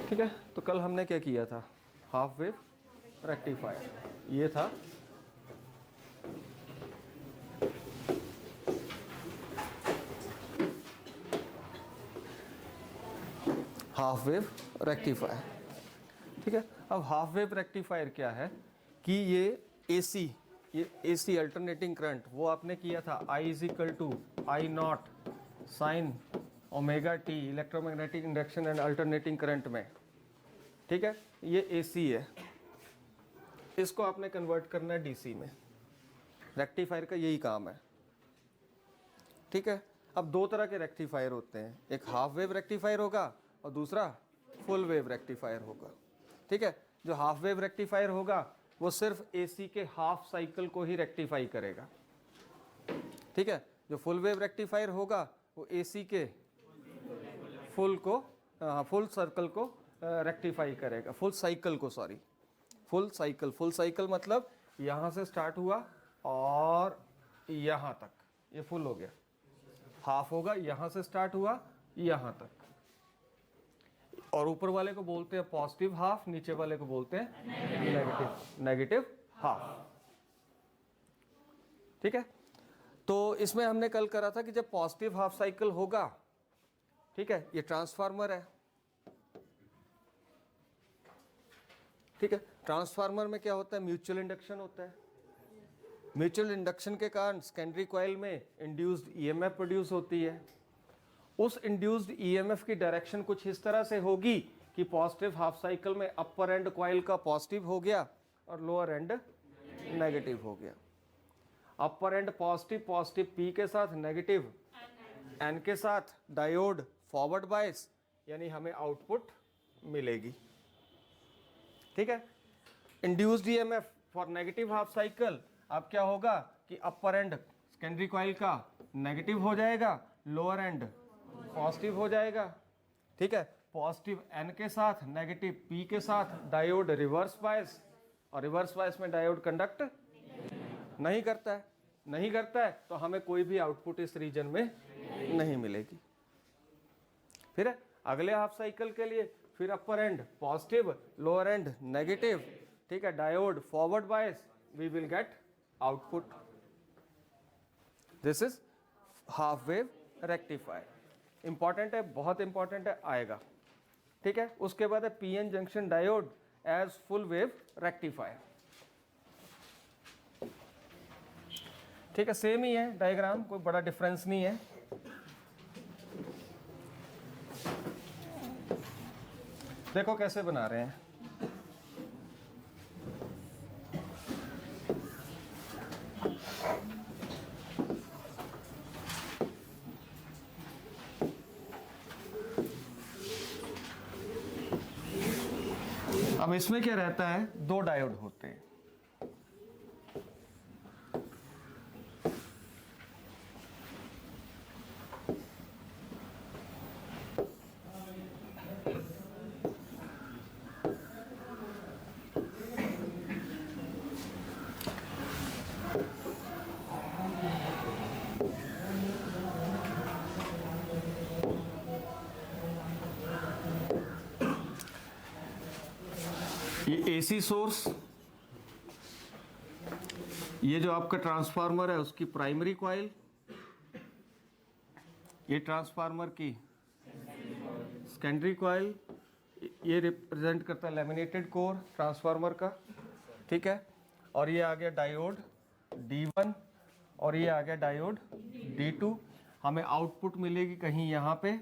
ठीक है, तो कल हमने क्या किया था, हाफ वेव रेक्टिफायर, ये था हाफ वेव रेक्टिफायर। ठीक है, अब हाफ वेव रेक्टिफायर क्या है कि ये एसी अल्टरनेटिंग करंट वो आपने किया था I is equal to I naught sine omega t electromagnetic induction and alternating current में। ठीक है, ये एसी है, इसको आपने कन्वर्ट करना है डीसी में। रेक्टिफायर का यही काम है। ठीक है, अब दो तरह के रेक्टिफायर होते हैं, एक हाफ वेव रेक्टिफायर होगा और दूसरा फुल वेव रेक्टिफायर होगा। ठीक है, जो हाफ वेव रेक्टिफायर होगा वो सिर्फ एसी के हाफ साइकिल को ही रेक्टिफाई करेगा। ठीक है, जो फुल वेव रेक्टिफायर होगा वो एसी के फुल सर्कल को रेक्टिफाई करेगा, फुल साइकिल मतलब यहाँ से स्टार्ट हुआ और यहाँ तक, ये फुल हो गया। हाफ होगा, यहाँ से स्टार्ट हुआ यहाँ तक, और ऊपर वाले को बोलते हैं पॉजिटिव हाफ, नीचे वाले को बोलते हैं नेगेटिव हाफ। ठीक है, तो इसमें हमने कल करा था कि जब पॉजिटिव हाफ साइकिल होगा, ठीक है, ये ट्रांसफार्मर है। ठीक है, ट्रांसफार्मर में क्या होता है, म्यूचुअल इंडक्शन होता है। म्यूचुअल इंडक्शन के कारण सेकेंडरी कॉइल में इंड्यूस्ड ईएमएफ प्रोड्यूस होती है। उस इंड्यूस्ड ईएमएफ की डायरेक्शन कुछ इस तरह से होगी कि पॉजिटिव हाफ साइकिल में अपर एंड कॉइल का पॉजिटिव हो गया और लोअर एंड नेगेटिव हो गया। अपर एंड पॉजिटिव पी के साथ, नेगेटिव एन के साथ, डायोड फॉरवर्ड बायस, यानी हमें आउटपुट मिलेगी। ठीक है, induced EMF for negative half cycle, अब क्या होगा कि अपर एंड सेकेंडरी कॉइल का नेगेटिव हो जाएगा, लोअर एंड पॉजिटिव हो जाएगा। ठीक है, पॉजिटिव एन के साथ, नेगेटिव पी के साथ, डायोड रिवर्स बायस, और रिवर्स बायस में डायोड कंडक्ट नहीं करता है, तो हमें कोई भी आउटपुट इस रीजन में नहीं मिलेगी। फिर अगले हाफ साइकिल के लिए फिर upper end positive, lower end negative. ठीक है, diode forward bias, we will get output. This is half wave rectifier. Important है, बहुत इंपॉर्टेंट है, आएगा। ठीक है, उसके बाद है PN junction diode as full wave rectifier. ठीक है, सेम ही है डायग्राम, कोई बड़ा डिफरेंस नहीं है। देखो कैसे बना रहे हैं। अब इसमें क्या रहता है, दो डायोड होते हैं। ये एसी सोर्स, ये जो आपका ट्रांसफार्मर है उसकी प्राइमरी कॉइल, ये ट्रांसफार्मर की सेकेंडरी कॉइल, ये रिप्रेजेंट करता है लैमिनेटेड कोर ट्रांसफार्मर का। ठीक है, और ये आ गया डायोड D1 और ये आ गया डायोड D2। हमें आउटपुट मिलेगी कहीं यहाँ पे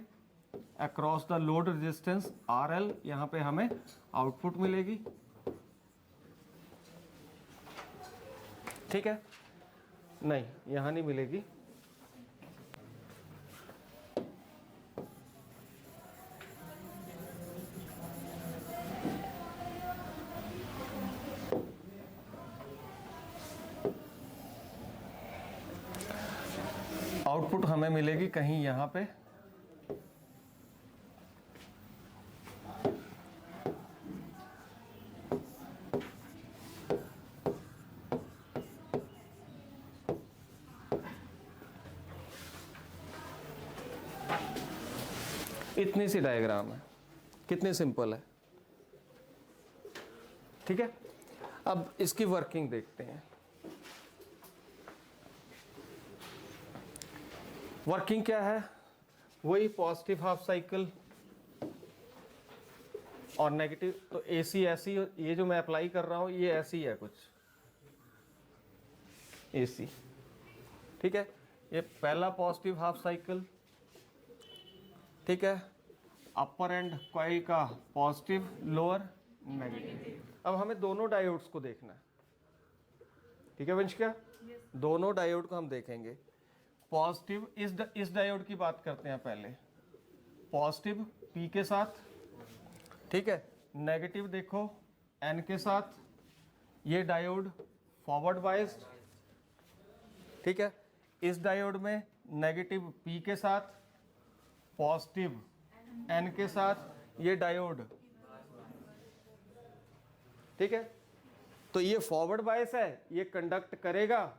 across the load resistance RL, यहाँ पे हमें आउटपुट मिलेगी। ठीक है, नहीं यहाँ नहीं मिलेगी, आउटपुट हमें मिलेगी कहीं यहाँ पे। इतनी सी डायग्राम है, कितनी सिंपल है। ठीक है, अब इसकी वर्किंग देखते हैं। वर्किंग क्या है, वही पॉजिटिव हाफ साइकिल और नेगेटिव। तो एसी ऐसी, ये जो मैं अप्लाई कर रहा हूं ये ऐसी है कुछ एसी, ठीक है। ये पहला पॉजिटिव हाफ साइकिल, ठीक है, अपर एंड कॉइल का पॉजिटिव, लोअर नेगेटिव। अब हमें दोनों डायोड्स को देखना है, ठीक है वंश, क्या दोनों डायोड को हम देखेंगे। पॉजिटिव इस डायोड की बात करते हैं पहले, पॉजिटिव पी के साथ, ठीक है, नेगेटिव देखो एन के साथ। ये डायोड फॉरवर्ड बायस्ड, ठीक है। इस डायोड में नेगेटिव पी के साथ, पॉजिटिव एन के साथ, ये डायोड, ठीक है। तो ये फॉरवर्ड बायस है, ये कंडक्ट करेगा,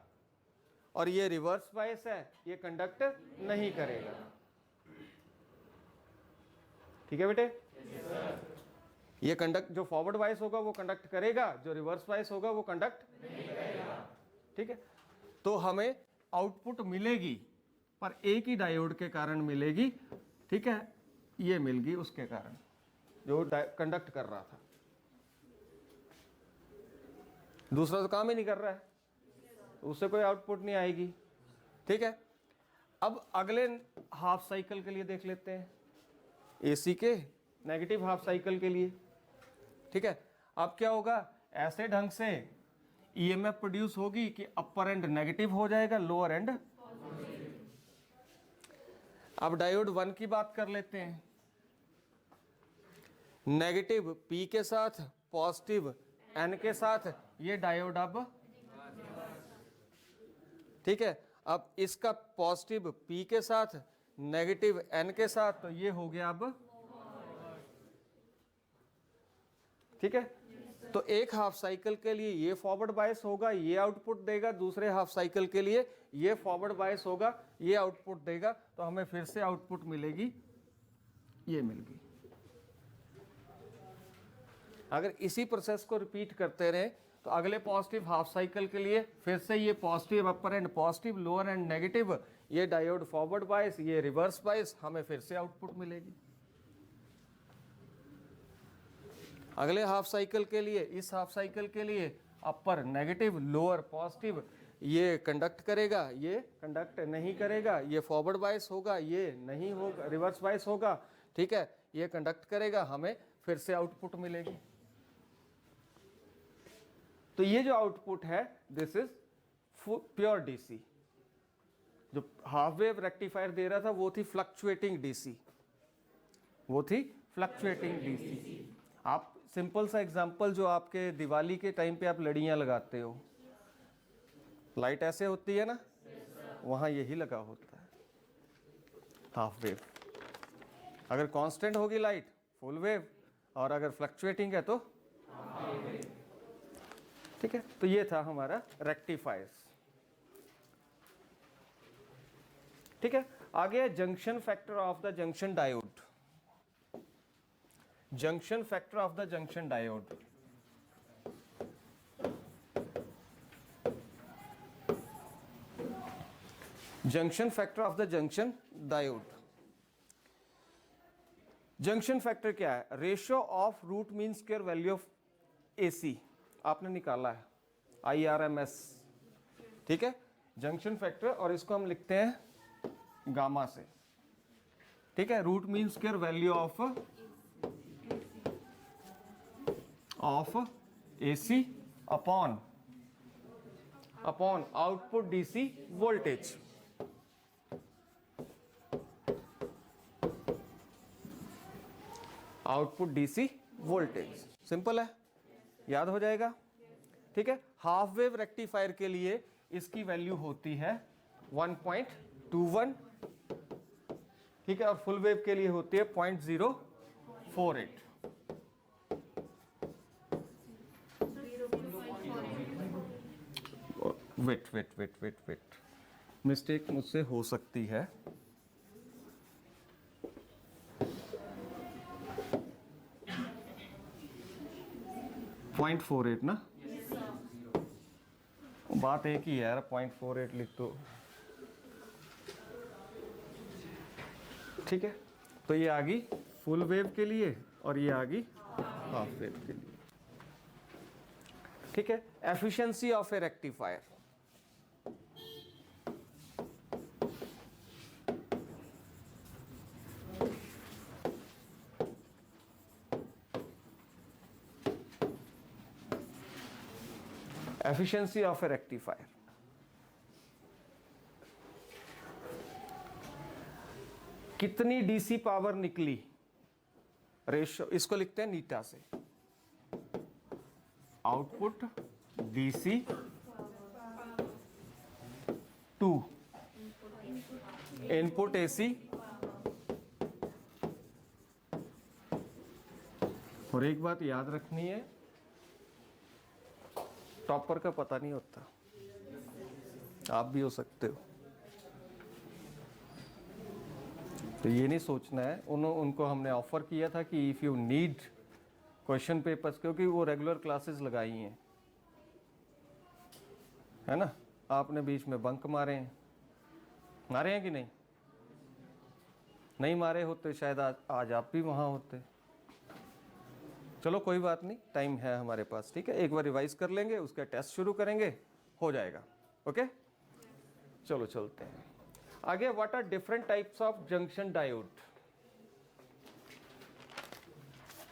और ये रिवर्स बायस है, ये कंडक्ट नहीं करेगा, ठीक है बेटे। ये कंडक्ट, जो फॉरवर्ड बायस होगा वो कंडक्ट करेगा, जो रिवर्स बायस होगा वो कंडक्ट नहीं करेगा, ठीक है। तो हमें आउटपुट मिलेगी, पर एक ही डायोड के कारण मिलेगी, ठीक है। ये मिल गई उसके कारण जो कंडक्ट कर रहा था, दूसरा तो काम ही नहीं कर रहा है, उससे कोई आउटपुट नहीं आएगी, ठीक है। अब अगले हाफ साइकिल के लिए देख लेते हैं, एसी के नेगेटिव हाफ साइकिल के लिए, ठीक है। अब क्या होगा, ऐसे ढंग से ईएमएफ प्रोड्यूस होगी कि अपर एंड नेगेटिव हो जाएगा, लोअर एंड। अब डायोड 1 की बात कर लेते हैं, नेगेटिव पी के साथ, पॉजिटिव एन के साथ, ये डायोड अब, ठीक है। अब इसका पॉजिटिव पी के साथ, नेगेटिव एन के साथ, तो ये हो गया अब, ठीक है। तो एक हाफ साइकिल के लिए ये फॉरवर्ड बायस होगा, ये आउटपुट देगा, दूसरे हाफ साइकिल के लिए ये फॉरवर्ड बायस होगा, ये आउटपुट देगा। तो हमें फिर से आउटपुट मिलेगी, ये मिल गई। अगर इसी प्रोसेस को रिपीट करते रहे तो अगले पॉजिटिव हाफ साइकिल के लिए फिर से ये पॉजिटिव अपर end, positive lower end negative, ये डायोड फॉरवर्ड बायस, ये रिवर्स बायस, हमें फिर से आउटपुट मिलेगी। अगले हाफ साइकिल के लिए, इस हाफ साइकिल के लिए अपर नेगेटिव, लोअर पॉजिटिव, ये कंडक्ट करेगा, ये कंडक्ट नहीं करेगा, ये फॉरवर्ड बायस होगा, ये नहीं होगा, रिवर्स बायस होगा, ठीक है, ये कंडक्ट करेगा, हमें फिर से आउटपुट मिलेगी। तो ये जो आउटपुट है, दिस इज प्योर डीसी। जो हाफ वेव रेक्टिफायर दे रहा था वो थी फ्लक्चुएटिंग डीसी, वो थी फ्लक्चुएटिंग डीसी। आप सिंपल सा एग्जांपल, जो आपके दिवाली के टाइम पे आप लड़ियां लगाते हो, लाइट ऐसे होती है ना, वहां यही लगा होता है हाफ वेव। अगर कांस्टेंट होगी लाइट, फुल वेव, और अगर फ्लक्चुएटिंग है तो, ठीक है। तो ये था हमारा रेक्टिफायर्स, ठीक है। आगे junction factor of the junction diode, junction factor of the junction diode. Junction factor of the junction diode, junction factor क्या है, ratio of root mean square value of AC, आपने निकाला है IRMS, ठीक है, जंक्शन फैक्टर, और इसको हम लिखते हैं गामा से, ठीक है। Root mean square value of AC upon output DC voltage, output DC voltage, simple है, याद हो जाएगा, ठीक है। हाफ वेव रेक्टिफायर के लिए इसकी वैल्यू होती है 1.21, ठीक है, और फुल वेव के लिए होती है 0.048। वेट, मिस्टेक मुझसे हो सकती है, 0.48 ना, बात एक ही है यार, 0.48 लिख दो, ठीक है। तो ये आ गई फुल वेव के लिए और ये आ गई हाफ वेव के लिए, ठीक है। Efficiency of a rectifier, efficiency of a rectifier, कितनी डीसी पावर निकली, रेशियो, इसको लिखते हैं नीटा से, output DC to input AC, और एक बात याद रखनी है, टॉपर का पता नहीं होता, आप भी हो सकते हो, तो ये नहीं सोचना है। उनको हमने ऑफर किया था कि if you need question papers, क्योंकि वो रेगुलर क्लासेस लगाई हैं, है ना, आपने बीच में बंक मारे हैं कि नहीं, नहीं मारे होते शायद आज आप भी वहाँ होते। चलो कोई बात नहीं, टाइम है हमारे पास, ठीक है, एक बार रिवाइज कर लेंगे, उसका टेस्ट शुरू करेंगे, हो जाएगा, ओके। चलो चलते हैं आगे। What are different types of junction diode,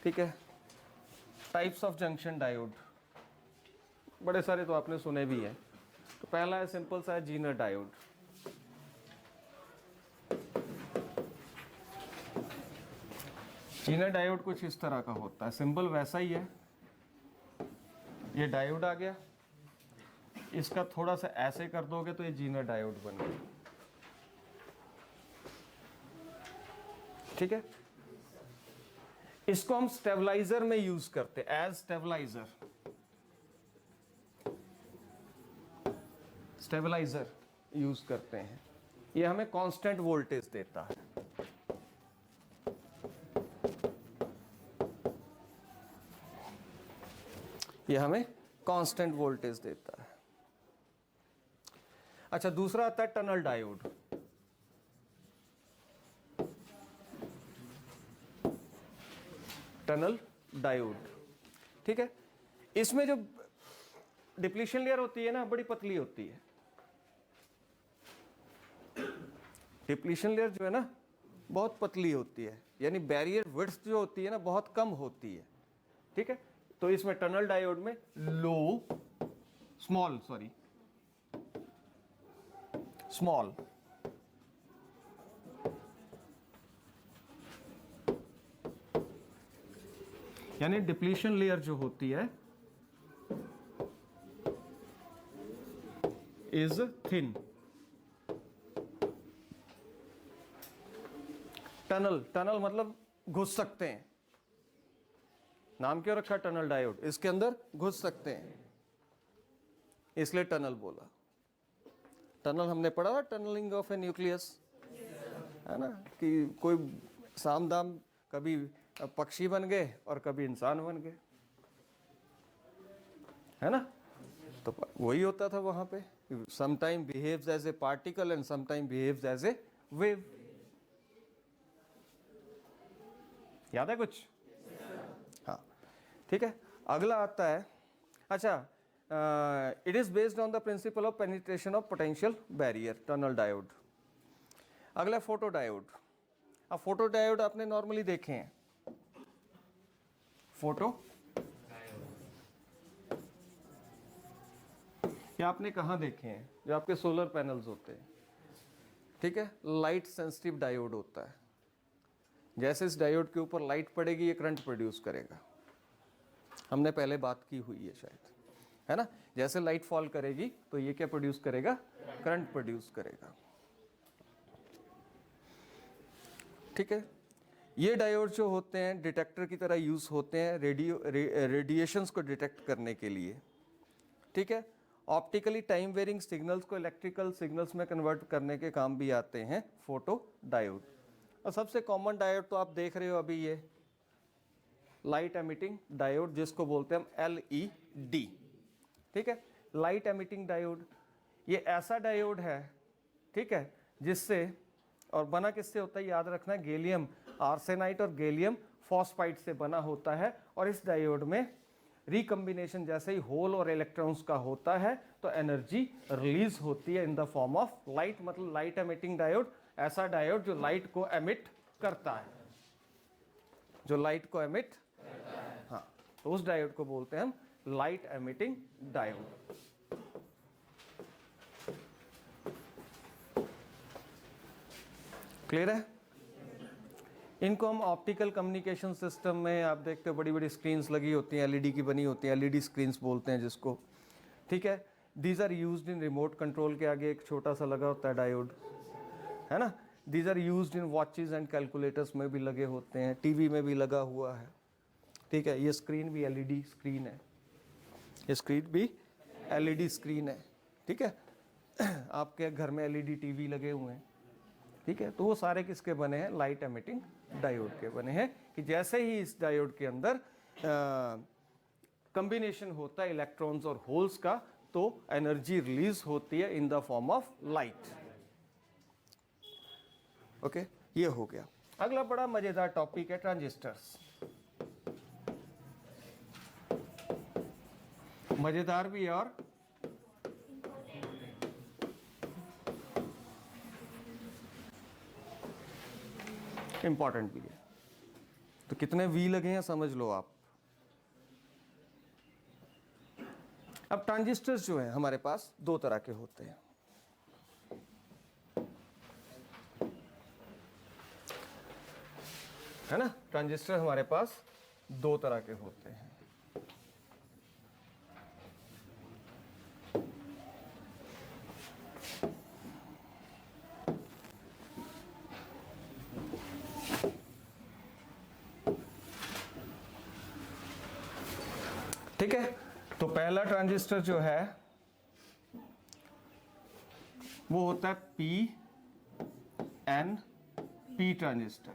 ठीक है, टाइप्स ऑफ जंक्शन डायोड बड़े सारे तो आपने सुने भी हैं। तो पहला है सिंपल सा है जीनर डायोड, जीनर डायोड कुछ इस तरह का होता है, सिंबल वैसा ही है, ये डायोड आ गया, इसका थोड़ा सा ऐसे कर दोगे तो ये जीनर डायोड बन गया, ठीक है। इसको हम स्टेबलाइजर में यूज करते हैं, एज स्टेबलाइजर, स्टेबलाइजर यूज करते हैं, ये हमें कांस्टेंट वोल्टेज देता है, ये हमें कांस्टेंट वोल्टेज देता है। अच्छा, दूसरा आता है टनल डायोड, टनल डायोड, ठीक है। इसमें जो डिप्लीशन लेयर होती है ना, बड़ी पतली होती है, डिप्लीशन लेयर जो है ना बहुत पतली होती है, यानी बैरियर विड्थ जो होती है ना बहुत कम होती है, ठीक है। तो इसमें टनल डायोड में स्मॉल यानी डिप्लीशन लेयर जो होती है इज थिन, टनल मतलब घुस सकते हैं, नाम क्यों रखा टनल डायोड, इसके अंदर घुस सकते हैं इसलिए टनल बोला। टनल हमने पढ़ा था, टनलिंग ऑफ ए न्यूक्लियस, है ना, कि कोई साम दाम कभी पक्षी बन गए और कभी इंसान बन गए, है ना, तो वही होता था वहां पे, sometime behaves as a particle and sometime behaves as a wave. याद है कुछ? हाँ, ठीक है। अगला आता है, अच्छा, it is based on the principle of penetration of potential barrier, tunnel diode. अगला फोटो डायोड। अब फोटो डायोड आपने नॉर्मली देखे हैं, फोटो ये आपने कहाँ देखे हैं, जो आपके सोलर पैनल्स होते हैं, ठीक है, लाइट सेंसिटिव डायोड होता है, जैसे इस डायोड के ऊपर लाइट पड़ेगी ये करंट प्रोड्यूस करेगा, हमने पहले बात की हुई है शायद, है ना, जैसे लाइट फॉल करेगी तो ये क्या प्रोड्यूस करेगा, करंट प्रोड्यूस करेगा, ठीक है। ये डायोड जो होते हैं डिटेक्टर की तरह यूज होते हैं रेडिएशंस को डिटेक्ट करने के लिए, ठीक है। ऑप्टिकली टाइम वेरिंग सिग्नल्स को इलेक्ट्रिकल सिग्नल्स में कन्वर्ट करने के काम भी आते हैं फोटो डायोड। और सबसे कॉमन डायोड तो आप देख रहे हो अभी, ये लाइट एमिटिंग डायोड, जिसको बोलते हैं हम LED। ठीक है, लाइट एमिटिंग डायोड ये ऐसा डायोड है, ठीक है, जिससे, और बना किससे होता है याद रखना, गैलियम आर्सेनाइड और गैलियम फॉस्फाइड से बना होता है। और इस डायोड में रिकम्बिनेशन जैसे ही होल और इलेक्ट्रॉन्स का होता है तो एनर्जी रिलीज होती है in the form of light. मतलब लाइट एमिटिंग डायोड ऐसा डायोड जो लाइट को एमिट करता है, जो लाइट को एमिट, हाँ, तो उस डायोड को बोलते हैं हम लाइट एमिटिंग डायोड। क्लियर है? इनको हम ऑप्टिकल कम्युनिकेशन सिस्टम में, आप देखते हो बड़ी बड़ी स्क्रीन्स लगी होती हैं, एलईडी की बनी होती हैं, एलईडी स्क्रीन्स बोलते हैं जिसको, ठीक है। These are used in remote control, के आगे एक छोटा सा लगा होता है डायोड, है ना। These are used in watches and calculators में भी लगे होते हैं, टीवी में भी लगा हुआ है, ठीक है। ये स्क्रीन भी एलईडी स्क्रीन है, ये स्क्रीन भी एलईडी स्क्रीन है, ठीक है। आपके घर में एलईडी टीवी लगे हुए हैं, ठीक है, तो वो सारे किसके बने हैं, लाइट एमिटिंग डायोड के बने हैं। कि जैसे ही इस डायोड के अंदर कॉम्बिनेशन होता है इलेक्ट्रॉन्स और होल्स का, तो एनर्जी रिलीज होती है in the form of light. Okay, ये हो गया। अगला बड़ा मजेदार टॉपिक है ट्रांजिस्टर्स। मजेदार भी है और इंपॉर्टेंट भी है। तो कितने वी लगे हैं समझ लो आप। अब ट्रांजिस्टर्स जो है हमारे पास दो तरह के होते हैं, है ना। ट्रांजिस्टर हमारे पास दो तरह के होते हैं। ठीक है, तो पहला ट्रांजिस्टर जो है वो होता है PNP ट्रांजिस्टर,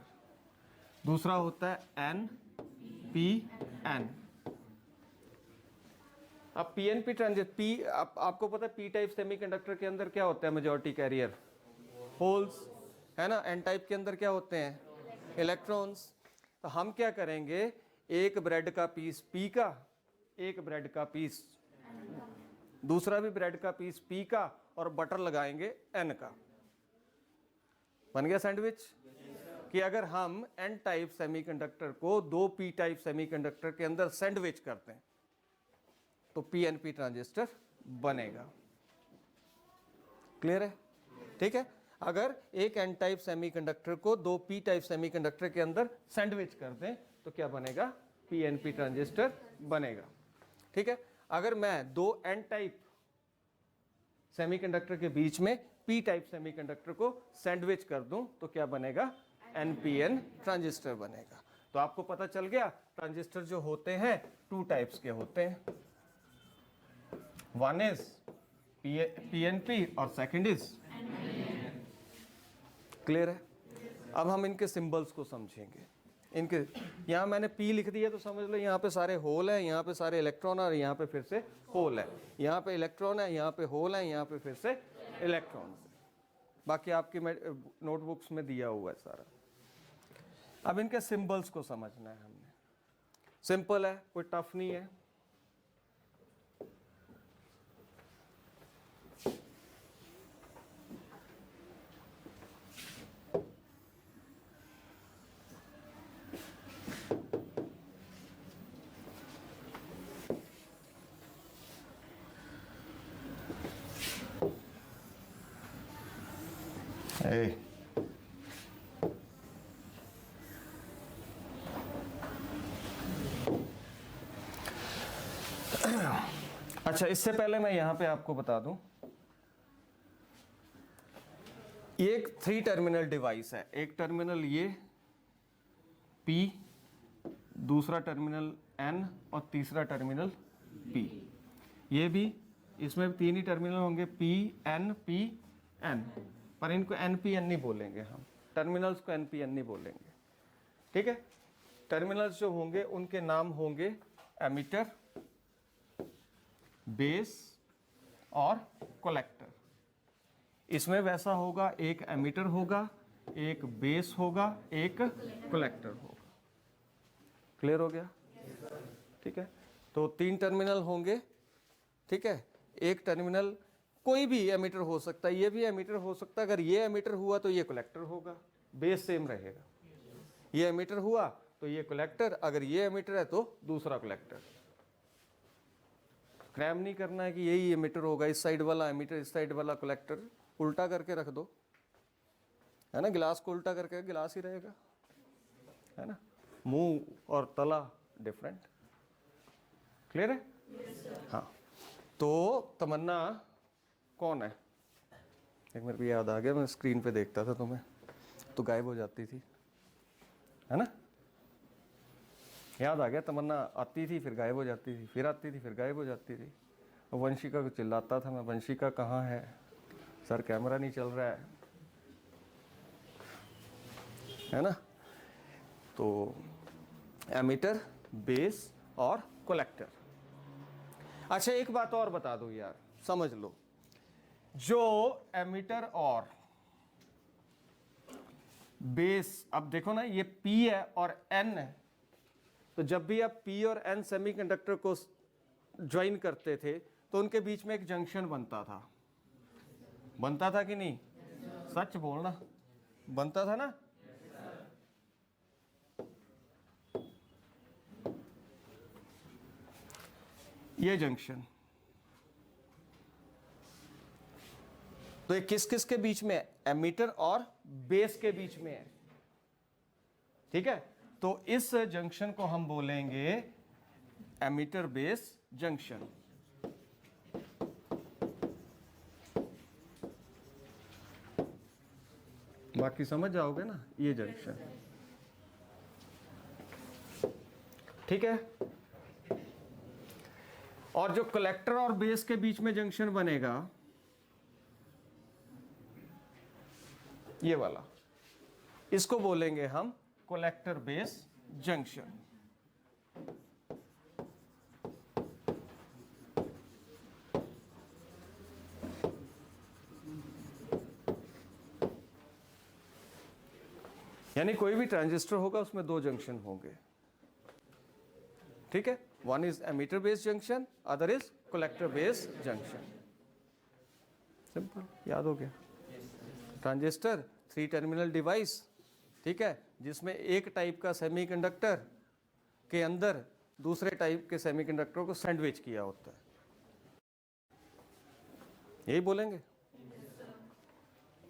दूसरा होता है NPN। अब PNP ट्रांजिस्टर, आपको पता है P टाइप सेमीकंडक्टर के अंदर क्या होता है, मेजॉरिटी कैरियर होल्स, है ना। N टाइप के अंदर क्या होते हैं, इलेक्ट्रॉन्स। तो हम क्या करेंगे, एक ब्रेड का पीस P का, एक ब्रेड का पीस, दूसरा भी ब्रेड का पीस P का, और बटर लगाएंगे N का। बन गया सैंडविच। कि अगर हम N टाइप सेमीकंडक्टर को दो P टाइप सेमीकंडक्टर के अंदर सैंडविच करते हैं तो PNP ट्रांजिस्टर बनेगा। क्लियर है? ठीक है। अगर एक N टाइप सेमीकंडक्टर को दो P टाइप सेमीकंडक्टर के अंदर सैंडविच कर दें तो क्या बनेगा, PNP ट्रांजिस्टर बनेगा। ठीक है। अगर मैं दो N टाइप सेमीकंडक्टर के बीच में P टाइप सेमीकंडक्टर को सैंडविच कर दूं तो क्या बनेगा, NPN ट्रांजिस्टर बनेगा। तो आपको पता चल गया ट्रांजिस्टर जो होते हैं टू टाइप्स के होते हैं, वन इज PNP और सेकंड इज। क्लियर है? अब हम इनके सिंबल्स को समझेंगे। इनके यहाँ मैंने P लिख दिया तो समझ लो यहाँ पे सारे होल है, यहाँ पे सारे इलेक्ट्रॉन और यहाँ पे फिर से होल है, यहाँ पे इलेक्ट्रॉन है, यहाँ पे होल है, यहाँ पे फिर से इलेक्ट्रॉन है। बाकी आपकी नोटबुक्स में दिया हुआ है सारा। अब इनके सिंबल्स को समझना है हमने। सिंपल है, कोई टफ नहीं है। अच्छा, इससे पहले मैं यहां पे आपको बता दूं, ये एक 3 टर्मिनल डिवाइस है। एक टर्मिनल ये P, दूसरा टर्मिनल N और तीसरा टर्मिनल P। ये भी, इसमें 3 ही टर्मिनल होंगे, P N P N, पर इनको NPN नहीं बोलेंगे हम, टर्मिनल्स को NPN नहीं बोलेंगे। ठीक है। टर्मिनल्स जो होंगे उनके नाम होंगे एमीटर, बेस और कलेक्टर। इसमें वैसा होगा, एक एमीटर होगा, एक बेस होगा, एक कलेक्टर होगा। क्लियर हो गया? ठीक है, तो 3 टर्मिनल होंगे। ठीक है, एक टर्मिनल कोई भी एमीटर हो सकता है, ये भी एमीटर हो सकता है। अगर ये एमीटर हुआ तो ये कलेक्टर होगा, बेस सेम रहेगा। ये एमीटर हुआ तो ये कलेक्टर, अगर ये एमीटर है तो दूसरा कलेक्टर। क्रैम नहीं करना है कि यही एमीटर होगा, इस साइड वाला एमीटर, इस साइड वाला कलेक्टर। उल्टा करके रख दो, है ना, गिलास को उल्टा करके गिलास ही रहेगा, है ना, मुंह और तला डिफरेंट। क्लियर है? हाँ, तो तमन्ना कौन है? एक मेरे को याद आ गया, मैं स्क्रीन पे देखता था तुम्हें तो गायब हो जाती थी, है ना। याद आ गया, तमन्ना आती थी फिर गायब हो जाती थी, फिर आती थी फिर गायब हो जाती थी। और वंशिका को चिल्लाता था मैं, वंशिका कहाँ है सर, कैमरा नहीं चल रहा है ना। तो एमीटर, बेस और कलेक्टर। अच्छा, एक बात और बता दो यार, समझ लो, जो एमीटर और बेस, अब देखो ना, ये P है और N है, तो जब भी आप P और N सेमीकंडक्टर को ज्वाइन करते थे तो उनके बीच में एक जंक्शन बनता था कि नहीं? सच बोलना, बनता था ना। ये जंक्शन, तो ये किस किस के बीच में है? एमीटर और बेस के बीच में है। ठीक है, तो इस जंक्शन को हम बोलेंगे एमीटर बेस जंक्शन। बाकी समझ जाओगे ना, ये जंक्शन। ठीक है, और जो कलेक्टर और बेस के बीच में जंक्शन बनेगा, ये वाला, इसको बोलेंगे हम कलेक्टर बेस जंक्शन। यानी कोई भी ट्रांजिस्टर होगा उसमें 2 जंक्शन होंगे। ठीक है, one is emitter base junction, other is collector base junction. Simple, याद हो गया। ट्रांजिस्टर 3 टर्मिनल डिवाइस, ठीक है, जिसमें एक टाइप का सेमीकंडक्टर के अंदर दूसरे टाइप के सेमीकंडक्टर को सैंडविच किया होता है, यही बोलेंगे,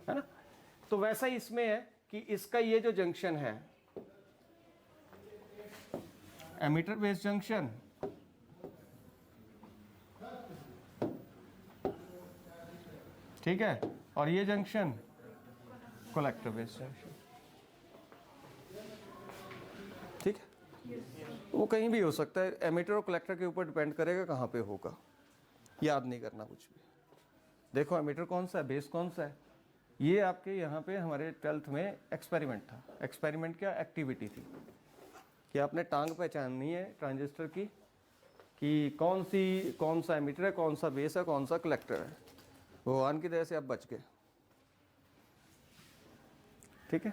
है ना। तो वैसा ही इसमें है कि इसका ये जो जंक्शन है, एमीटर बेस जंक्शन, ठीक है, और ये जंक्शन कलेक्टर बेस जंक्शन। ठीक है, वो कहीं भी हो सकता है, एमीटर और कलेक्टर के ऊपर डिपेंड करेगा कहाँ पे होगा, याद नहीं करना कुछ भी। देखो एमीटर कौन सा है, बेस कौन सा है, ये आपके यहाँ पे हमारे 12th में एक्सपेरिमेंट था। एक्सपेरिमेंट क्या एक्टिविटी थी कि आपने टांग पहचाननी है ट्रांजिस्टर की, कि कौन सा एमीटर है, कौन सा बेस है, कौन सा कलेक्टर है। भगवान की दया से आप बच गए। ठीक है,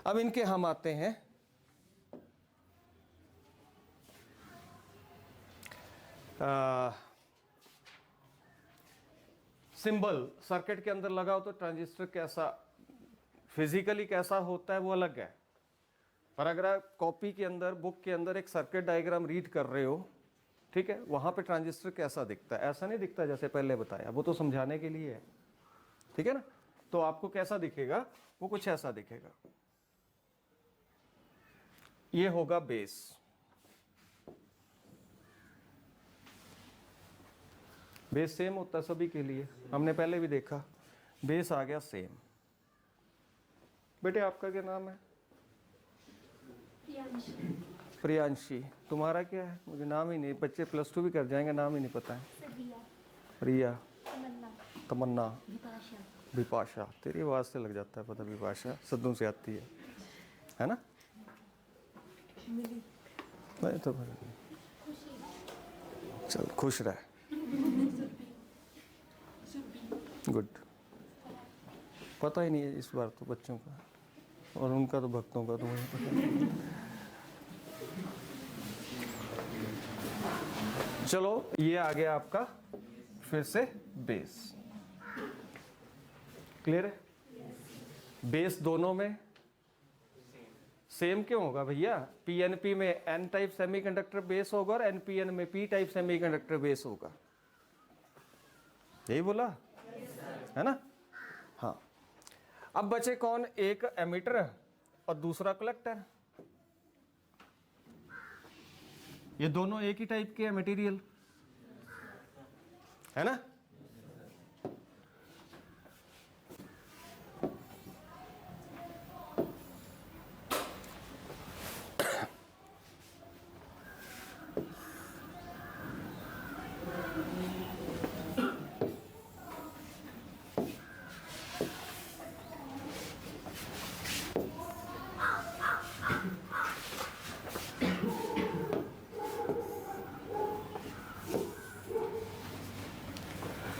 अब इनके हम आते हैं सिंबल। सर्किट के अंदर लगा हो तो ट्रांजिस्टर कैसा फिजिकली कैसा होता है वो अलग है, पर अगर आप कॉपी के अंदर, बुक के अंदर एक सर्किट डायग्राम रीड कर रहे हो, ठीक है, वहां पे ट्रांजिस्टर कैसा दिखता है, ऐसा नहीं दिखता जैसे पहले बताया, वो तो समझाने के लिए है। ठीक है ना, तो आपको कैसा दिखेगा, वो कुछ ऐसा दिखेगा। ये होगा बेस, बेस सेम होता है सभी के लिए, हमने पहले भी देखा, बेस आ गया सेम। बेटे आपका क्या नाम है? प्रियांशी। तुम्हारा क्या है? मुझे नाम ही नहीं, बच्चे +2 भी कर जाएंगे, नाम ही नहीं पता है। प्रिया, तमन्ना, विपाशा। तेरी आवाज़ से लग जाता है पता, विपाशा सद्दों से आती है ना। मैं तो चल खुश रह, गुड। पता ही नहीं है इस बार तो बच्चों का, और उनका तो भक्तों का तो मुझे पता नहीं। चलो ये आ गया आपका फिर से बेस। क्लियर है? बेस दोनों में सेम क्यों होगा भैया? पीएनपी में एन टाइप सेमीकंडक्टर बेस होगा और एनपीएन में पी टाइप सेमीकंडक्टर बेस होगा। यही बोला है ना? हाँ। अब बचे कौन? एक एमिटर और दूसरा कलेक्टर। ये दोनों एक ही टाइप के मटेरियल है ना?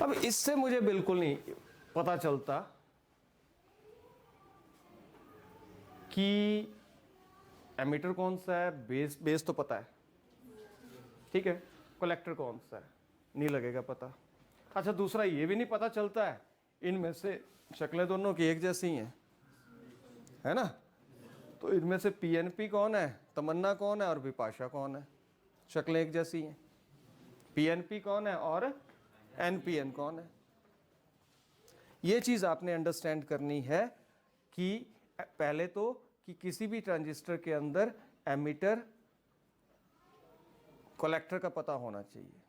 अब इससे मुझे बिल्कुल नहीं पता चलता कि एमीटर कौन सा है, बेस तो पता है, ठीक है, कलेक्टर कौन सा है नहीं लगेगा पता। अच्छा, दूसरा ये भी नहीं पता चलता है इनमें से शक्लें दोनों की एक जैसी हैं, है ना? तो इनमें से पीएनपी कौन है, तमन्ना कौन है और बिपाशा कौन है? शक्लें एक जैसी हैं। पीएनपी कौन है और एनपीएन कौन है? ये चीज आपने अंडरस्टैंड करनी है कि पहले तो कि किसी भी ट्रांजिस्टर के अंदर एमीटर कलेक्टर का पता होना चाहिए,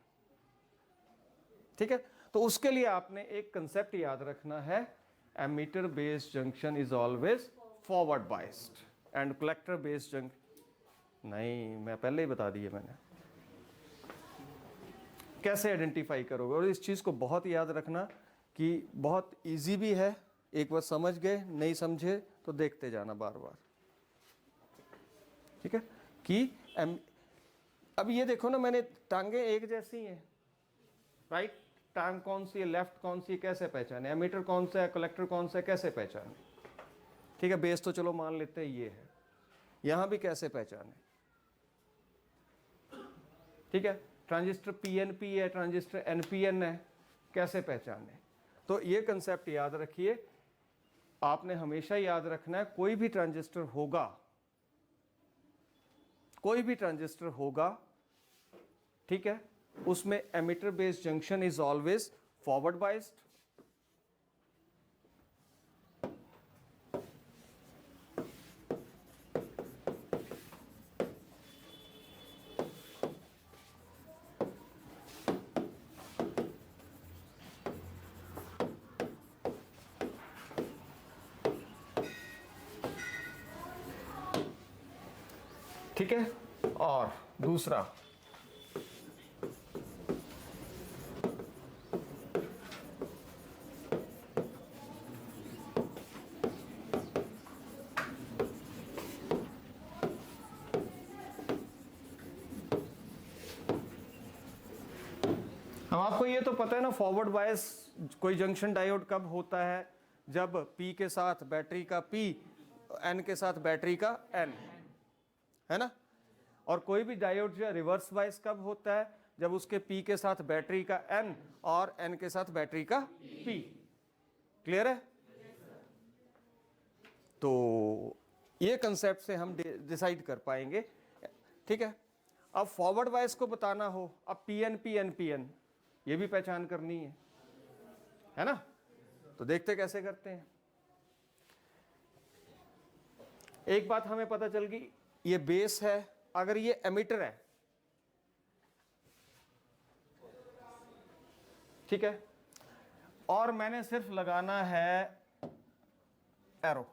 ठीक है? तो उसके लिए आपने एक कंसेप्ट याद रखना है, emitter based junction is always forward biased and collector based junction नहीं, मैं पहले ही बता दिया मैंने। कैसे आइडेंटिफाई करोगे? और इस चीज़ को बहुत याद रखना कि बहुत इजी भी है, एक बार समझ गए, नहीं समझे तो देखते जाना बार बार, ठीक है? कि अब ये देखो ना, मैंने टांगे एक जैसी हैं, राइट? टांग कौन सी है, लेफ्ट कौन सी है, कैसे पहचाने? एमीटर कौन सा है, कलेक्टर कौन सा है, कैसे पहचाने? ठीक है, बेस तो चलो मान लेते हैं ये है, यहां भी कैसे पहचाने? ठीक है, ट्रांजिस्टर पीएनपी है, ट्रांजिस्टर एनपीएन है, कैसे पहचाने? तो ये कंसेप्ट याद रखिए, आपने हमेशा याद रखना है, कोई भी ट्रांजिस्टर होगा, कोई भी ट्रांजिस्टर होगा, ठीक है, उसमें emitter based junction is always forward biased, ठीक है? और दूसरा हम आपको ये तो पता है ना, फॉरवर्ड बायस कोई जंक्शन डायोड कब होता है? जब P के साथ बैटरी का P, N के साथ बैटरी का N, है ना? और कोई भी डायोड जो है रिवर्स बायस कब होता है? जब उसके P के साथ बैटरी का N और N के साथ बैटरी का P। क्लियर है? तो ये कंसेप्ट से हम डिसाइड कर पाएंगे, ठीक है? अब फॉरवर्ड बायस को बताना हो, अब पीएनपी एनपीएन ये भी पहचान करनी है ना? तो देखते कैसे करते हैं। एक बात हमें पता चल गई, ये बेस है, अगर ये एमिटर है, ठीक है, और मैंने सिर्फ लगाना है एरो,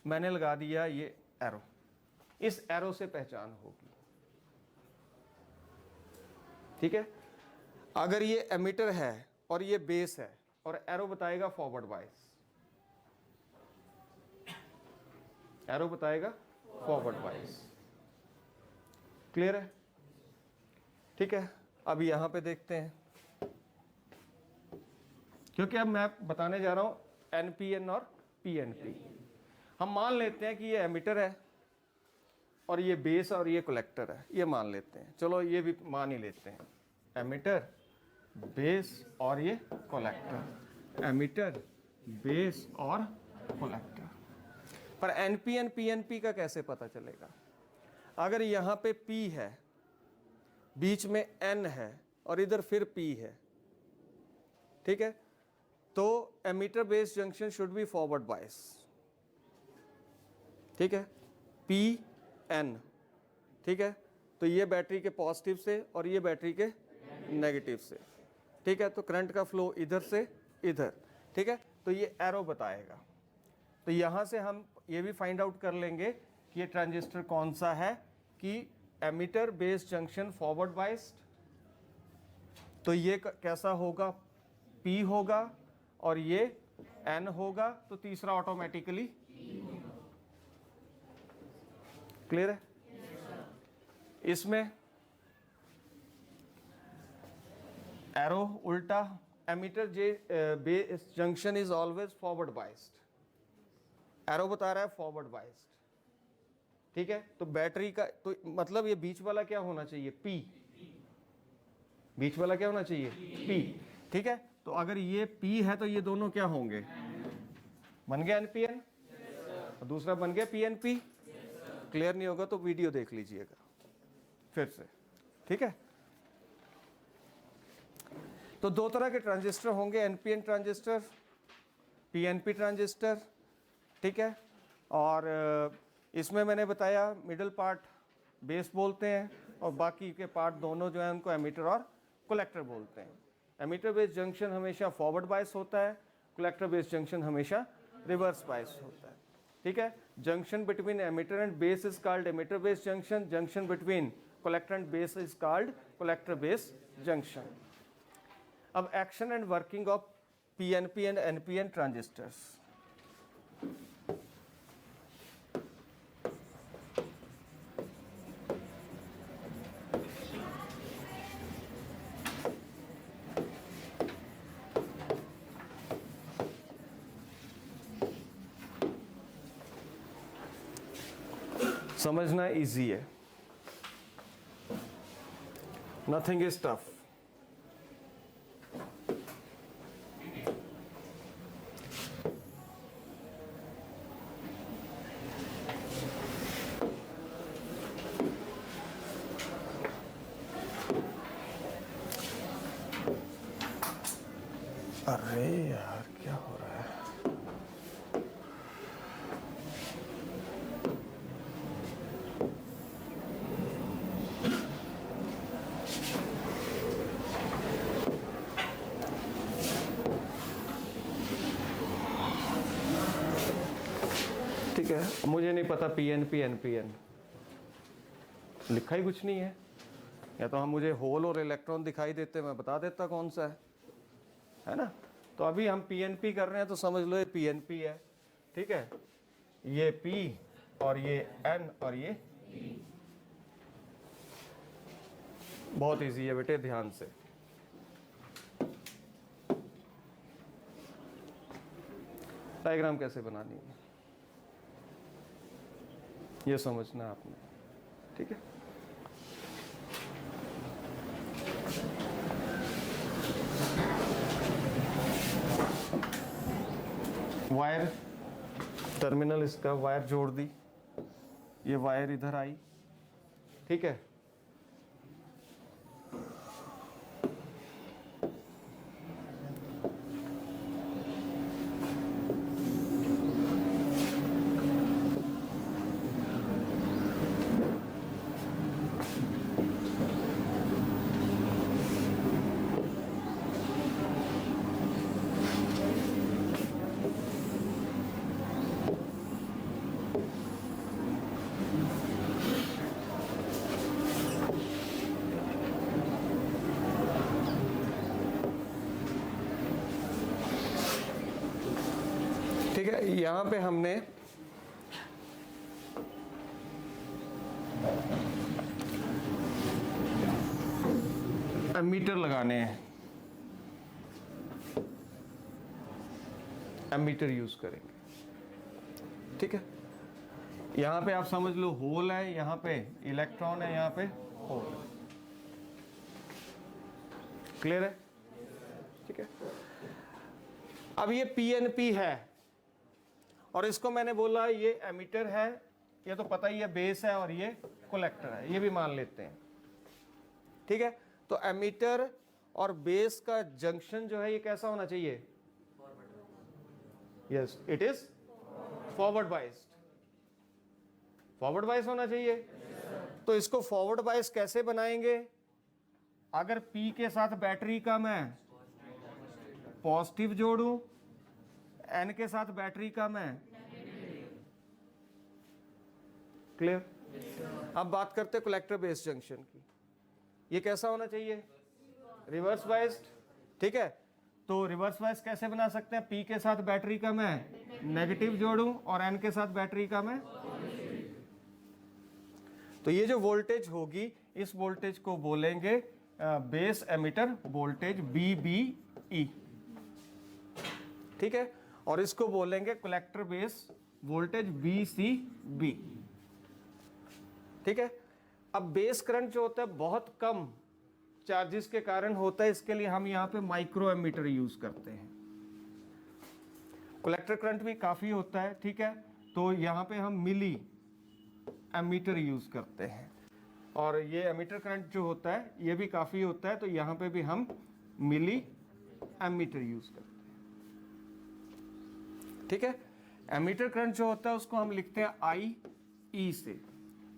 मैंने लगा दिया ये एरो, इस एरो से पहचान होगी, ठीक है? अगर ये एमिटर है और ये बेस है और एरो बताएगा फॉरवर्ड बायस, एरो बताएगा फॉरवर्ड बायस। क्लियर है? ठीक है, अब यहाँ पे देखते हैं, क्योंकि अब मैं बताने जा रहा हूं एनपीएन और पीएनपी। हम मान लेते हैं कि ये एमिटर है और ये बेस और ये कलेक्टर है, ये मान लेते हैं, चलो ये भी मान ही लेते हैं, एमिटर बेस और ये कलेक्टर, एमिटर बेस और कलेक्टर। पर एनपीएन पीएनपी का कैसे पता चलेगा? अगर यहाँ पे P है, बीच में N है और इधर फिर P है, ठीक है, तो emitter base junction should be forward bias. ठीक है, P N, ठीक है, तो ये बैटरी के पॉजिटिव से और ये बैटरी के नेगेटिव से, ठीक है, तो करंट का फ्लो इधर से इधर, ठीक है, तो ये एरो बताएगा। तो यहाँ से हम ये भी फाइंड आउट कर लेंगे कि ये ट्रांजिस्टर कौन सा है, कि emitter base junction forward biased, तो ये कैसा होगा, P होगा और ये N होगा, तो तीसरा ऑटोमेटिकली क्लियर है? इसमें एरो उल्टा, emitter base junction is always forward biased, arrow बता रहा है फॉरवर्ड बायस्ड, ठीक है, तो बैटरी का तो मतलब ये बीच वाला क्या होना चाहिए, P, बीच वाला क्या होना चाहिए, P, ठीक है, तो अगर ये P है तो ये दोनों क्या होंगे, बन गया एनपीएन और दूसरा बन गया पीएनपी। क्लियर नहीं होगा तो वीडियो देख लीजिएगा फिर से, ठीक है। तो दो तरह के ट्रांजिस्टर होंगे, एनपीएन ट्रांजिस्टर, पीएनपी ट्रांजिस्टर, ठीक है, और इसमें मैंने बताया मिडिल पार्ट बेस बोलते हैं और बाकी के पार्ट दोनों जो है उनको एमीटर और कलेक्टर बोलते हैं। एमीटर बेस जंक्शन हमेशा फॉरवर्ड बायस होता है, कलेक्टर बेस जंक्शन हमेशा रिवर्स बायस होता है, ठीक है। Junction between emitter and base is called emitter base junction, junction between collector and base is called collector base junction. अब action and working of PNP and NPN transistors. समझना easy है, nothing is tough. अरे यार क्या हो रहा है, ठीक है, मुझे नहीं पता पीएनपी एनपीएन लिखा ही कुछ नहीं है, या तो हम मुझे होल और इलेक्ट्रॉन दिखाई देते मैं बता देता कौन सा है ना। तो अभी हम पीएनपी कर रहे हैं तो समझ लो ये पीएनपी है, ठीक है, ये P और ये N और ये E। बहुत इजी है बेटे, ध्यान से। डायग्राम कैसे बनानी है ये समझना आपने, ठीक है। वायर, टर्मिनल इसका वायर जोड़ दी, ये वायर इधर आई, ठीक है, ठीक है। यहाँ पे हमने एमीटर लगाने हैं, एमीटर यूज करेंगे। ठीक है, यहां पे आप समझ लो होल है, यहां पे इलेक्ट्रॉन है, यहां पे होल है। क्लियर है? ठीक है, अब ये पीएनपी है और इसको मैंने बोला ये एमीटर है, ये तो पता ही है, बेस है और ये कलेक्टर है, ये भी मान लेते हैं। ठीक है, तो एमीटर और बेस का जंक्शन जो है ये कैसा होना चाहिए? Yes, it is forward biased, forward बाइस होना चाहिए। तो इसको फॉरवर्ड बाइस कैसे बनाएंगे? अगर P के साथ बैटरी का मैं पॉजिटिव जोड़ूं, N के साथ बैटरी का मैं, क्लियर? अब बात करते हैं कलेक्टर बेस जंक्शन की। ये कैसा होना चाहिए? Reverse biased. ठीक है, तो रिवर्स बाइस कैसे बना सकते हैं? P के साथ बैटरी का मैं नेगेटिव जोड़ूं और N के साथ बैटरी का मैं, तो ये जो वोल्टेज होगी इस वोल्टेज को बोलेंगे बेस एमिटर वोल्टेज BBE। ठीक है, और इसको बोलेंगे कलेक्टर बेस वोल्टेज BCB। ठीक है, अब बेस करंट जो होता है बहुत कम चार्जेस के कारण होता है, इसके लिए हम यहाँ पे माइक्रो एमीटर यूज करते हैं। कलेक्टर करंट भी काफी होता है, ठीक है, तो यहाँ पे हम मिली एमीटर यूज करते हैं, और ये एमीटर करंट जो होता है ये भी काफी होता है, तो यहाँ पे भी हम मिली एमीटर यूज करते हैं। ठीक है, एमीटर करंट जो होता है उसको हम लिखते हैं IE से,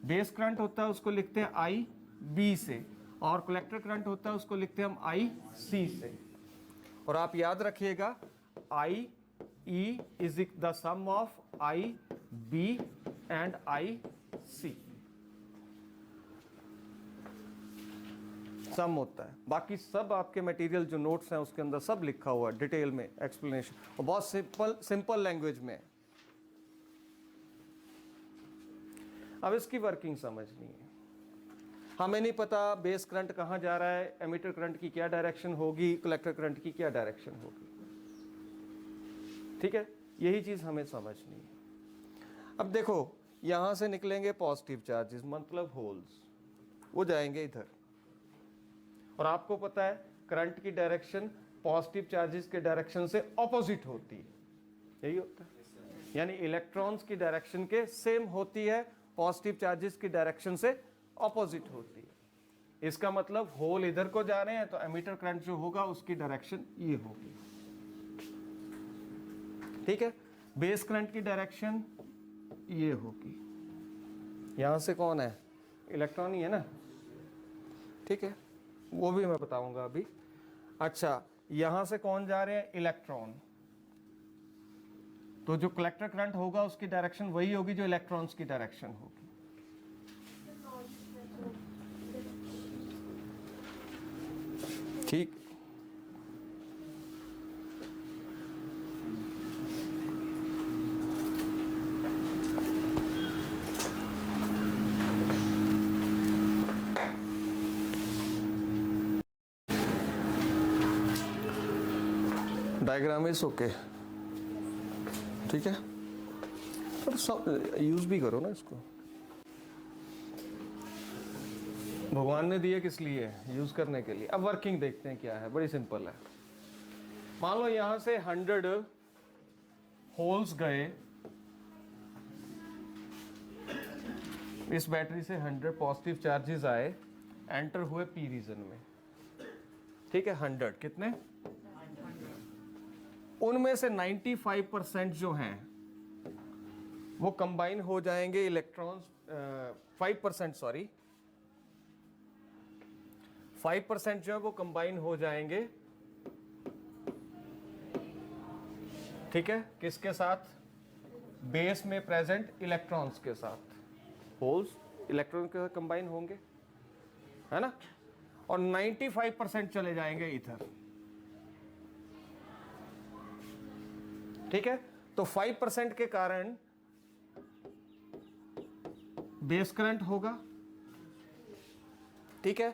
बेस करंट होता है उसको लिखते हैं IB से, और कलेक्टर करंट होता है उसको लिखते हैं हम IC से। और आप याद रखिएगा IE is the sum of IB and IC, sum होता है। बाकी सब आपके मटेरियल जो नोट्स हैं उसके अंदर सब लिखा हुआ है डिटेल में, एक्सप्लेनेशन, और बहुत सिंपल लैंग्वेज में। अब इसकी वर्किंग समझनी है। हमें नहीं पता बेस करंट कहाँ जा रहा है, एमीटर करंट की क्या डायरेक्शन होगी, कलेक्टर करंट की क्या डायरेक्शन होगी। ठीक है, यही चीज हमें समझनी है। अब देखो, यहां से निकलेंगे पॉजिटिव चार्जेस, मतलब होल्स, वो जाएंगे इधर, और आपको पता है करंट की डायरेक्शन पॉजिटिव चार्जेस के डायरेक्शन से ऑपोजिट होती है, यही होता है, यानी इलेक्ट्रॉन्स की डायरेक्शन के सेम होती है, पॉजिटिव चार्जेस की डायरेक्शन से ऑपोजिट होती है। इसका मतलब होल इधर को जा रहे हैं तो एमीटर करंट जो होगा उसकी डायरेक्शन ये होगी। ठीक है, बेस करंट की डायरेक्शन ये होगी। यहां से कौन है? इलेक्ट्रॉन ही है ना। ठीक है, वो भी मैं बताऊंगा अभी। अच्छा, यहां से कौन जा रहे हैं? इलेक्ट्रॉन। तो जो कलेक्टर करंट होगा उसकी डायरेक्शन वही होगी जो इलेक्ट्रॉन्स की डायरेक्शन होगी। ठीक, डायग्राम इज ओके। ठीक है, पर सब यूज भी करो ना इसको, भगवान ने दिए किस लिए? यूज करने के लिए। अब वर्किंग देखते हैं क्या है, बड़ी सिंपल है। मान लो यहां से 100 होल्स गए, इस बैटरी से 100 पॉजिटिव चार्जेस आए, एंटर हुए पी रीजन में। ठीक है, 100 कितने? उनमें से 95% जो हैं वो कंबाइन हो जाएंगे इलेक्ट्रॉन्स, 5% सॉरी, 5% जो है वो कंबाइन हो जाएंगे। ठीक है, किसके साथ? बेस में प्रेजेंट इलेक्ट्रॉन्स के साथ। होल्स इलेक्ट्रॉन के साथ कंबाइन होंगे, है ना, और 95% चले जाएंगे इधर। ठीक है, तो 5% के कारण बेस करंट होगा। ठीक है,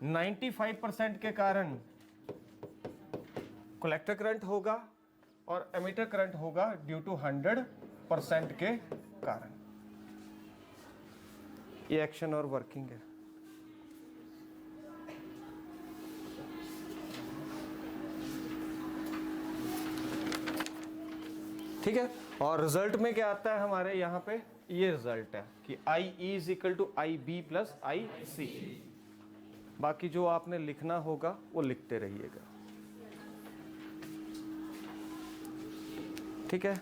95% के कारण कलेक्टर करंट होगा और एमिटर करंट होगा ड्यू टू 100% के कारण। ये एक्शन और वर्किंग है। ठीक है, और रिजल्ट में क्या आता है हमारे यहाँ पे, ये रिजल्ट है कि I E is equal to I B plus I C. बाकी जो आपने लिखना होगा वो लिखते रहिएगा। ठीक है,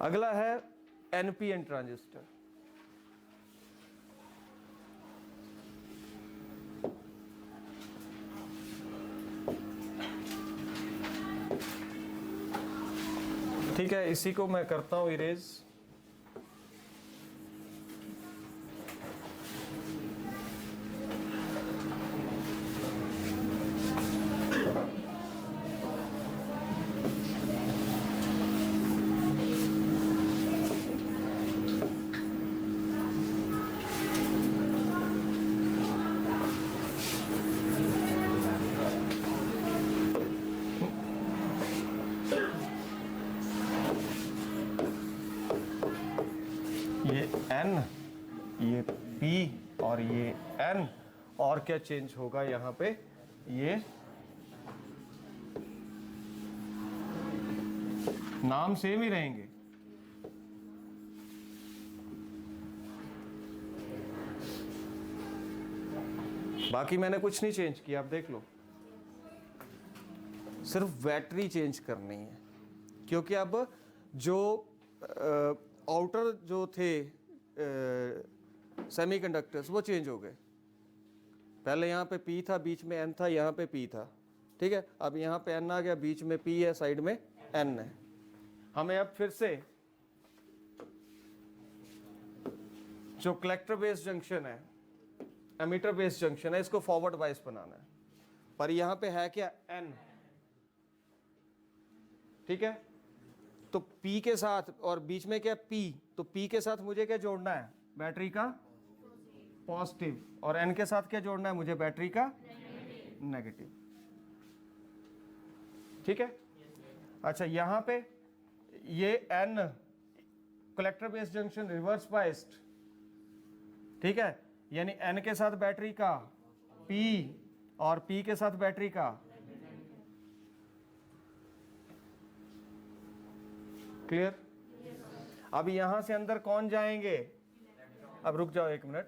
अगला है एनपीएन ट्रांजिस्टर। ठीक है, इसी को मैं करता हूं इरेज। ये N, ये P और ये N, और क्या चेंज होगा यहाँ पे, ये नाम सेम ही रहेंगे। बाकी मैंने कुछ नहीं चेंज किया, आप देख लो, सिर्फ बैटरी चेंज करनी है, क्योंकि अब जो आउटर जो थे सेमीकंडक्टर्स वो चेंज हो गए। पहले यहाँ पे P था, बीच में N था, यहाँ पे P था। ठीक है, अब यहाँ पे N आ गया, बीच में P है, साइड में N है। हमें अब फिर से जो कलेक्टर बेस्ड जंक्शन है, एमीटर बेस्ड जंक्शन है, इसको फॉरवर्ड बायस बनाना है। पर यहाँ पे है क्या, N। ठीक है, तो P के साथ और बीच में क्या P, तो P के साथ मुझे क्या जोड़ना है, बैटरी का पॉजिटिव, और N के साथ क्या जोड़ना है मुझे, बैटरी का नेगेटिव। ठीक है, अच्छा यहाँ पे ये N collector based junction reverse biased. ठीक है, यानी N के साथ बैटरी का P और P के साथ बैटरी का। क्लियर? अब यहां से अंदर कौन जाएंगे, अब रुक जाओ एक मिनट,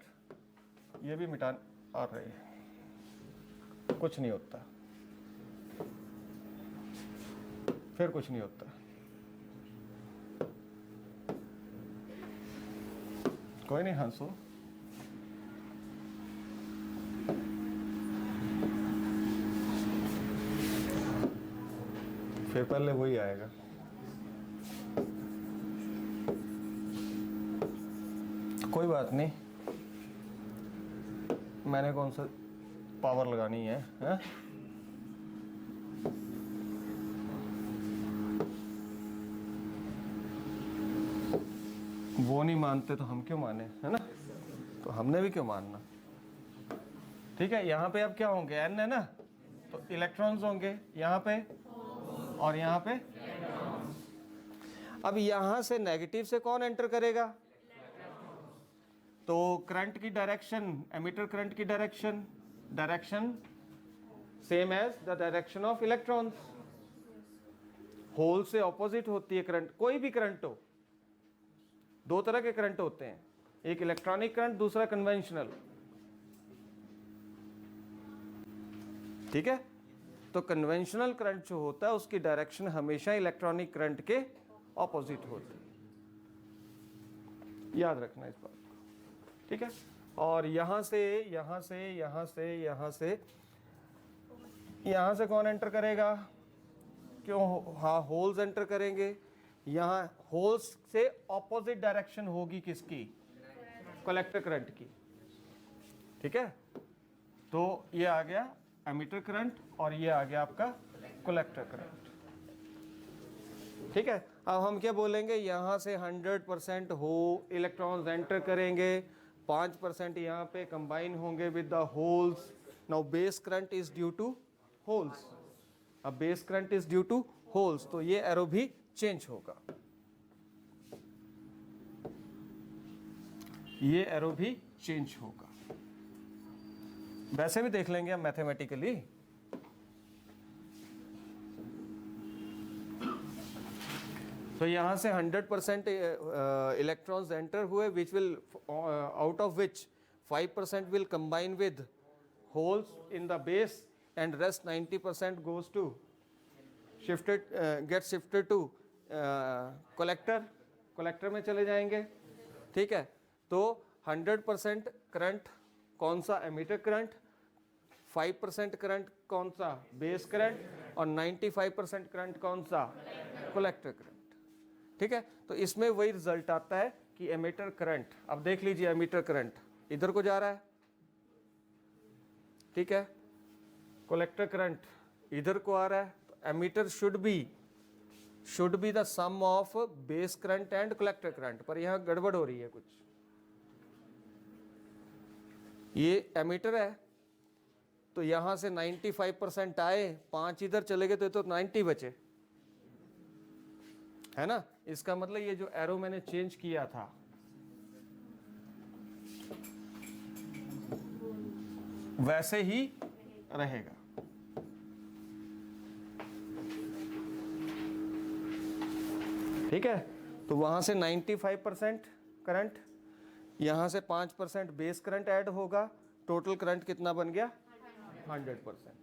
ये भी मिटा आ रही है, कुछ नहीं होता, फिर कुछ नहीं होता, कोई नहीं हंसो। फिर पहले वही आएगा। कोई बात नहीं, मैंने कौन सा पावर लगानी है, है? वो नहीं मानते तो हम क्यों माने, है ना? तो हमने भी क्यों मानना। ठीक है, यहाँ पे अब क्या होंगे, N है ना, तो इलेक्ट्रॉन्स होंगे यहाँ पे और यहाँ पे। अब यहाँ से नेगेटिव से कौन एंटर करेगा, तो करंट की डायरेक्शन, एमिटर करंट की direction same as the direction of electrons. Hole से ऑपोजिट होती है करंट, कोई भी करंट हो। दो तरह के करंट होते हैं, एक इलेक्ट्रॉनिक करंट, दूसरा कन्वेंशनल। ठीक है, तो कन्वेंशनल करंट जो होता है उसकी डायरेक्शन हमेशा इलेक्ट्रॉनिक करंट के ऑपोजिट होती है, याद रखना इस बात को। ठीक है, और यहां से यहां से यहां से यहां से यहां से कौन एंटर करेगा, क्यों, हाँ होल्स एंटर करेंगे। यहाँ होल्स से ऑपोजिट डायरेक्शन होगी किसकी, कलेक्टर करंट की। ठीक है, तो ये आ गया एमिटर करंट और ये आ गया आपका कलेक्टर करंट। ठीक है, अब हम क्या बोलेंगे, यहाँ से 100% हो इलेक्ट्रॉन्स एंटर करेंगे, 5% यहाँ पे कंबाइन होंगे with the holes, now base current is due to holes, अब base current is due to holes, तो ये एरो भी चेंज होगा, ये एरो भी चेंज होगा। वैसे भी देख लेंगे हम मैथमेटिकली। तो यहां से 100% इलेक्ट्रॉन्स एंटर हुए, which will out of which 5% will combine with holes in the base and rest 90% goes to shifted, get shifted to collector, collector में चले जाएंगे। ठीक है, तो 100% करंट कौन सा, एमिटर करंट, 5% करंट कौन सा, बेस करंट, और 95% करंट कौन सा, कलेक्टर करंट। ठीक है, तो इसमें वही रिजल्ट आता है कि एमिटर करंट, अब देख लीजिए एमिटर करंट इधर को जा रहा है, ठीक है, कलेक्टर करंट इधर को आ रहा है, तो emitter should be the sum of base current and collector current, पर यहां गड़बड़ हो रही है कुछ। ये एमिटर है, तो यहां से 95% आए, 5 इधर चले गए तो 90 बचे, है ना। इसका मतलब ये जो एरो मैंने चेंज किया था, वैसे ही रहेगा। ठीक है, तो वहां से 95% करंट, यहां से 5% बेस करंट ऐड होगा, टोटल करंट कितना बन गया, 100%।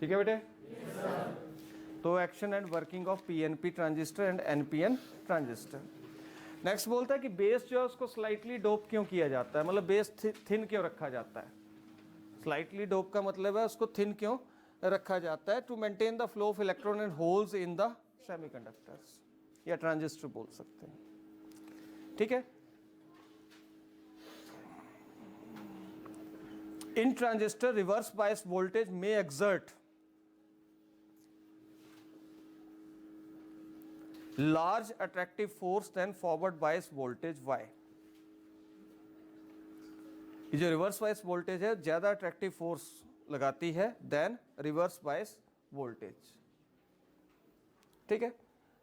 ठीक है बेटे। तो action and working of PNP transistor and NPN transistor. Next बोलता है कि बेस जो है उसको स्लाइटली डोप क्यों किया जाता है, मतलब बेस थिन क्यों रखा जाता है। स्लाइटली डोप का मतलब है उसको थिन क्यों रखा जाता है, to maintain the flow of electron and holes in the semiconductors, या ट्रांजिस्टर बोल सकते हैं। ठीक है, in transistor reverse bias voltage में exert large attractive force than forward bias voltage Y। ये जो रिवर्स बायस वोल्टेज है ज्यादा अट्रैक्टिव फोर्स लगाती है देन रिवर्स बायस वोल्टेज। ठीक है,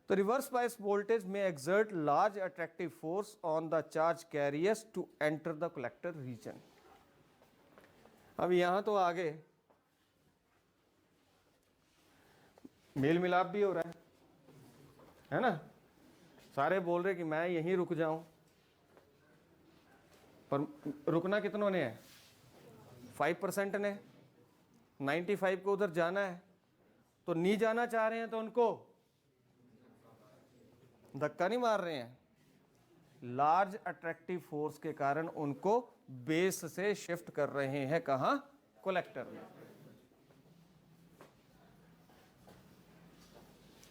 तो रिवर्स बायस वोल्टेज में exert large attractive force on the charge carriers to enter the collector region. अब यहां तो आगे मेल मिलाप भी हो रहा है ना, सारे बोल रहे कि मैं यहीं रुक जाऊं, पर रुकना कितनों ने है, 5% ने, 95 को उधर जाना है, तो नहीं जाना चाह रहे हैं तो उनको धक्का नहीं मार रहे हैं, लार्ज अट्रैक्टिव फोर्स के कारण उनको बेस से शिफ्ट कर रहे हैं, कहां, कलेक्टर में।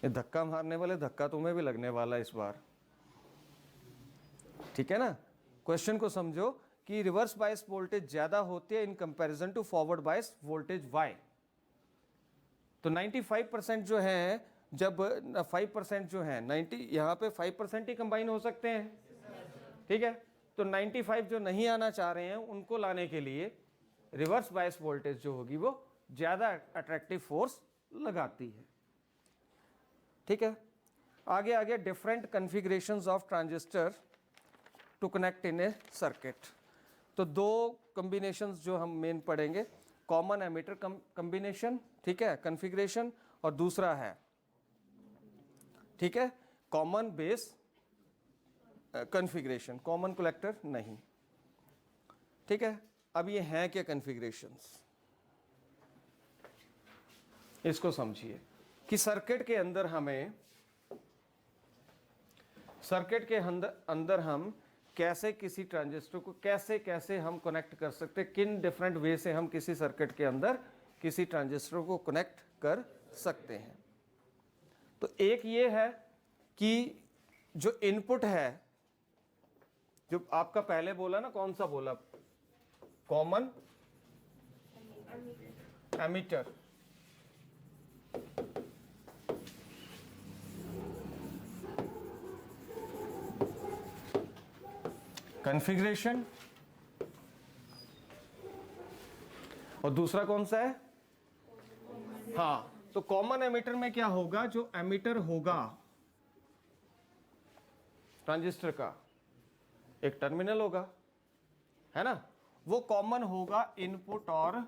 ये धक्का मारने वाले धक्का तुम्हें भी लगने वाला इस बार। ठीक है ना, क्वेश्चन को समझो कि रिवर्स बायस वोल्टेज ज्यादा होती है in comparison to forward bias voltage Y। तो 95% जो है, जब 5% जो है 90, यहां पे 5% ही कंबाइन हो सकते हैं। ठीक है, तो 95 जो नहीं आना चाह रहे हैं उनको लाने के लिए रिवर्स बायस वोल्टेज जो होगी वो ज्यादा अट्रैक्टिव फोर्स लगाती है। ठीक है, आगे आगे different configurations of transistor to connect in A circuit. तो दो कॉम्बिनेशंस जो हम मेन पढ़ेंगे, कॉमन एमिटर कॉम्बिनेशन, ठीक है, कॉन्फ़िगरेशन, और दूसरा है, ठीक है, common base configuration, common collector नहीं। ठीक है, अब ये हैं क्या कॉन्फ़िगरेशंस, इसको समझिए कि सर्किट के अंदर हम कैसे किसी ट्रांजिस्टर को कैसे कैसे हम कनेक्ट कर सकते हैं, किन डिफरेंट वे से हम किसी सर्किट के अंदर किसी ट्रांजिस्टर को कनेक्ट कर सकते हैं। तो एक ये है कि जो इनपुट है, जो आपका पहले बोला ना, कौन सा बोला, कॉमन एमिटर, कॉन्फ़िगरेशन और दूसरा कौन सा है? हाँ, तो कॉमन एमिटर में क्या होगा, जो एमिटर होगा ट्रांजिस्टर का, एक टर्मिनल होगा, है ना, वो कॉमन होगा इनपुट और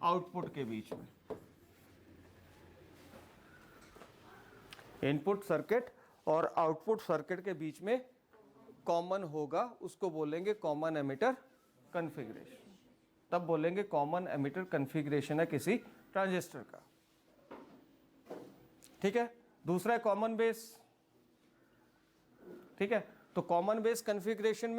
आउटपुट के बीच में। इनपुट सर्किट और आउटपुट सर्किट के बीच में कॉमन होगा, उसको बोलेंगे कॉमन एमिटर कॉन्फ़िगरेशन। तब बोलेंगे कॉमन एमिटर कॉन्फ़िगरेशन है किसी ट्रांजिस्टर का। ठीक है, दूसरा है कॉमन बेस। ठीक है, तो कॉमन बेस कॉन्फ़िगरेशन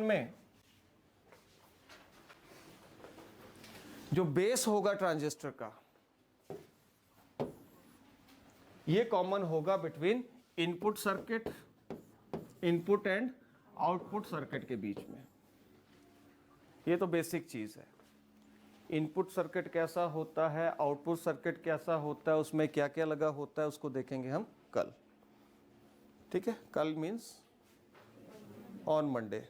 में जो बेस होगा ट्रांजिस्टर का, ये कॉमन होगा between input circuit, input and output circuit के बीच में। ये तो बेसिक चीज है। इनपुट सर्किट कैसा होता है, आउटपुट सर्किट कैसा होता है, उसमें क्या क्या लगा होता है, उसको देखेंगे हम कल। ठीक है, कल मीन्स ऑन मंडे।